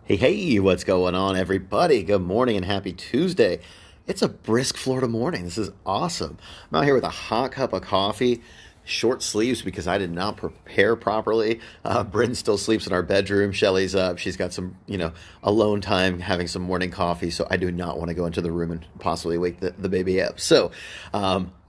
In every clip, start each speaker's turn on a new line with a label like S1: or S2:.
S1: Hey, what's going on, everybody? Good morning and happy Tuesday. It's a brisk Florida morning. This is awesome. I'm out here with a hot cup of coffee, short sleeves because I did not prepare properly. Bryn still sleeps in our bedroom. Shelly's up. She's got some, alone time having some morning coffee. So I do not want to go into the room and possibly wake the baby up. So,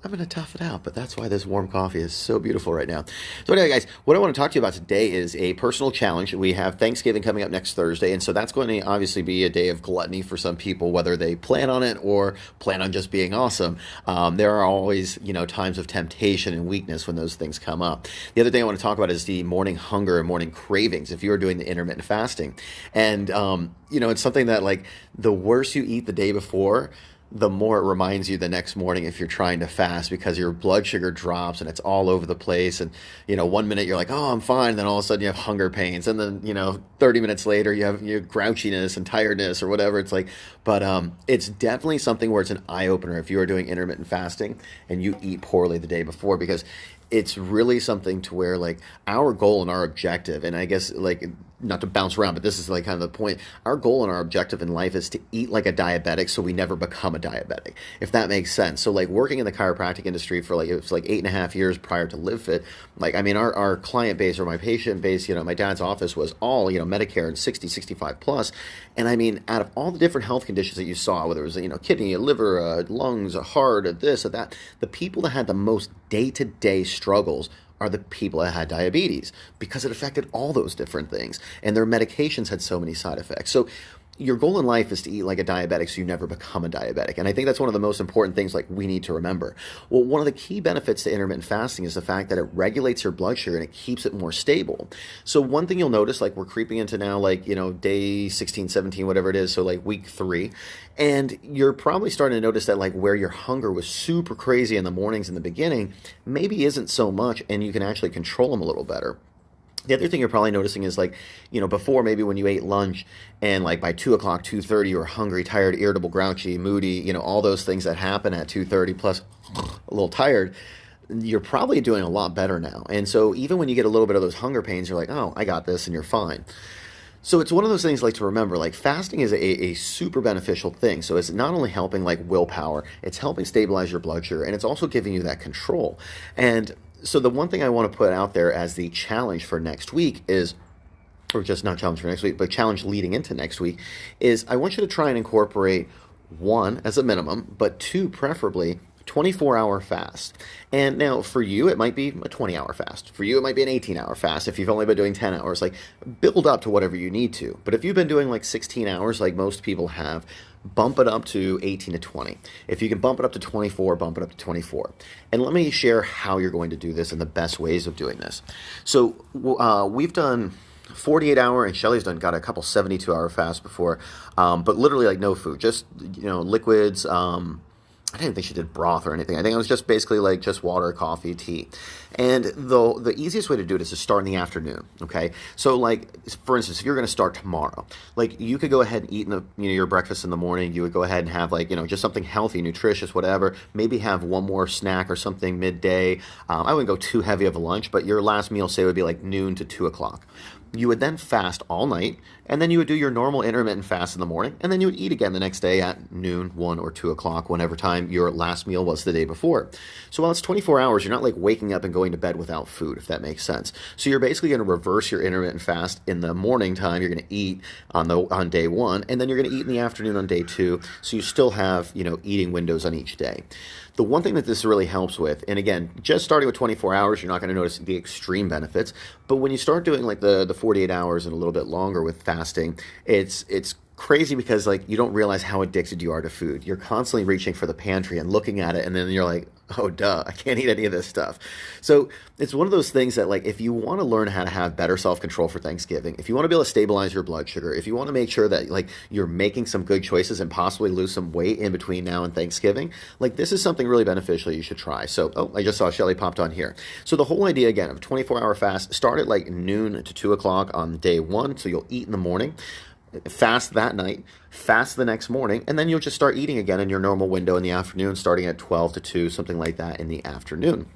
S1: I'm going to tough it out, but that's why this warm coffee is so beautiful right now. So anyway, guys, what I want to talk to you about today is a personal challenge. We have Thanksgiving coming up next Thursday, and so that's going to obviously be a day of gluttony for some people, whether they plan on it or plan on just being awesome. There are always, times of temptation and weakness when those things come up. The other thing I want to talk about is the morning hunger and morning cravings if you are doing the intermittent fasting. And, it's something that, like, the worse you eat the day before, the more it reminds you the next morning if you're trying to fast, because your blood sugar drops and it's all over the place. And, 1 minute you're like, oh, I'm fine. And then all of a sudden you have hunger pains. And then, 30 minutes later you have your grouchiness and tiredness or whatever it's like. But it's definitely something where it's an eye opener if you are doing intermittent fasting and you eat poorly the day before, because it's really something to where, like, our goal and our objective, and I guess, like, not to bounce around, but this is like kind of the point. Our goal and our objective in life is to eat like a diabetic so we never become a diabetic, if that makes sense. So, like, working in the chiropractic industry for, like, it was like 8.5 years prior to LiveFit. Like, I mean, our client base, or my patient base, my dad's office was all, Medicare and 60, 65 plus. And I mean, out of all the different health conditions that you saw, whether it was, kidney, liver, lungs, a heart, this, or that, the people that had the most day-to-day struggles are the people that had diabetes, because it affected all those different things, and their medications had so many side effects. So your goal in life is to eat like a diabetic so you never become a diabetic. And I think that's one of the most important things, like, we need to remember. Well, one of the key benefits to intermittent fasting is the fact that it regulates your blood sugar and it keeps it more stable. So one thing you'll notice, like, we're creeping into now, like, day 16, 17, whatever it is, so like week 3, and you're probably starting to notice that, like, where your hunger was super crazy in the mornings in the beginning maybe isn't so much, and you can actually control them a little better. The other thing you're probably noticing is, like, before, maybe when you ate lunch and, like, by 2 o'clock, 2:30, you were hungry, tired, irritable, grouchy, moody, all those things that happen at 2:30 plus a little tired, you're probably doing a lot better now. And so even when you get a little bit of those hunger pains, you're like, oh, I got this, and you're fine. So it's one of those things, like, to remember, like, fasting is a super beneficial thing. So it's not only helping, like, willpower, it's helping stabilize your blood sugar, and it's also giving you that control. And so the one thing I want to put out there as the challenge for next week is, or just not challenge for next week, but challenge leading into next week, is I want you to try and incorporate, 1, as a minimum, but 2, preferably, 24-hour fast. And now for you, it might be a 20-hour fast. For you, it might be an 18-hour fast if you've only been doing 10 hours. Like, build up to whatever you need to. But if you've been doing, like, 16 hours, like most people have, bump it up to 18 to 20. If you can bump it up to 24, bump it up to 24. And let me share how you're going to do this and the best ways of doing this. So we've done 48-hour, and Shelly's got a couple 72-hour fasts before, but literally, like, no food, just, liquids. I didn't think she did broth or anything. I think it was just basically, like, just water, coffee, tea. And the easiest way to do it is to start in the afternoon, okay? So, like, for instance, if you're going to start tomorrow, like, you could go ahead and eat your breakfast in the morning. You would go ahead and have, like, just something healthy, nutritious, whatever. Maybe have one more snack or something midday. I wouldn't go too heavy of a lunch, but your last meal, say, would be like noon to 2 o'clock. You would then fast all night, and then you would do your normal intermittent fast in the morning, and then you would eat again the next day at noon, 1 or 2 o'clock, whenever time your last meal was the day before. So while it's 24 hours, you're not, like, waking up and going to bed without food, if that makes sense. So you're basically going to reverse your intermittent fast. In the morning time, you're going to eat on day 1, and then you're going to eat in the afternoon on day 2, so you still have, eating windows on each day. The one thing that this really helps with, and again, just starting with 24 hours, you're not going to notice the extreme benefits, but when you start doing, like, the 48 hours and a little bit longer with fasting, it's crazy, because, like, you don't realize how addicted you are to food. You're constantly reaching for the pantry and looking at it, and then you're like, oh, duh, I can't eat any of this stuff. So it's one of those things that, like, if you want to learn how to have better self-control for Thanksgiving, if you want to be able to stabilize your blood sugar, if you want to make sure that, like, you're making some good choices and possibly lose some weight in between now and Thanksgiving, like, this is something really beneficial you should try. So, I just saw Shelly popped on here. So the whole idea, again, of a 24-hour fast, start at, like, noon to 2 o'clock on day 1, so you'll eat in the morning. Fast that night, fast the next morning, and then you'll just start eating again in your normal window in the afternoon, starting at 12 to 2, something like that in the afternoon.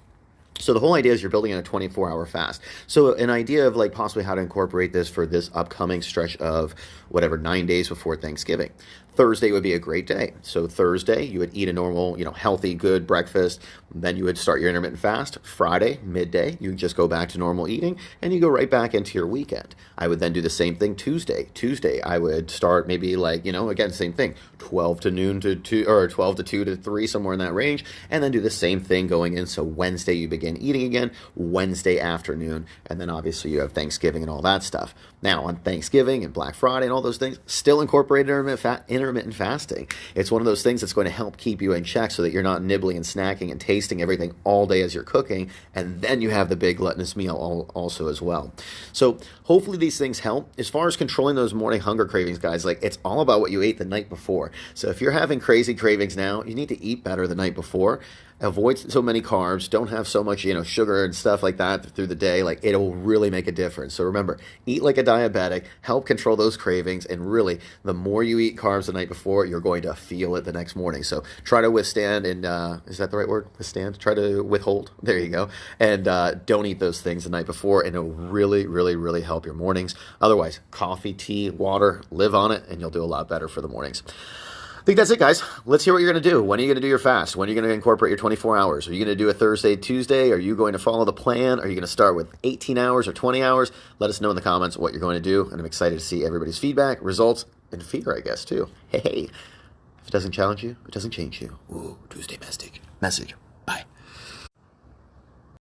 S1: So the whole idea is you're building in a 24-hour fast. So an idea of like possibly how to incorporate this for this upcoming stretch of whatever 9 days before Thanksgiving. Thursday would be a great day. So Thursday, you would eat a normal, healthy, good breakfast. Then you would start your intermittent fast. Friday, midday, you just go back to normal eating and you go right back into your weekend. I would then do the same thing Tuesday. Tuesday, I would start maybe like, again, same thing, 12 to noon to 2, or 12 to 2 to 3, somewhere in that range. And then do the same thing going in. So Wednesday, you begin eating again, Wednesday afternoon. And then obviously you have Thanksgiving and all that stuff. Now on Thanksgiving and Black Friday and all those things, still incorporate intermittent fasting. It's one of those things that's going to help keep you in check so that you're not nibbling and snacking and tasting everything all day as you're cooking, and then you have the big gluttonous meal also as well. So hopefully these things help. As far as controlling those morning hunger cravings, guys, like it's all about what you ate the night before. So if you're having crazy cravings now, you need to eat better the night before. Avoid so many carbs. Don't have so much, sugar and stuff like that through the day. Like it'll really make a difference. So remember, eat like a diabetic, help control those cravings. And really, the more you eat carbs the night before, you're going to feel it the next morning. So try to withstand and, is that the right word? Withstand? Try to withhold. There you go. And don't eat those things the night before. And it'll really, really, really help your mornings. Otherwise, coffee, tea, water, live on it, and you'll do a lot better for the mornings. I think that's it, guys. Let's hear what you're going to do. When are you going to do your fast? When are you going to incorporate your 24 hours? Are you going to do a Thursday, Tuesday? Are you going to follow the plan? Are you going to start with 18 hours or 20 hours? Let us know in the comments what you're going to do. And I'm excited to see everybody's feedback, results, and fear, I guess, too. Hey, if it doesn't challenge you, it doesn't change you. Ooh, Tuesday message.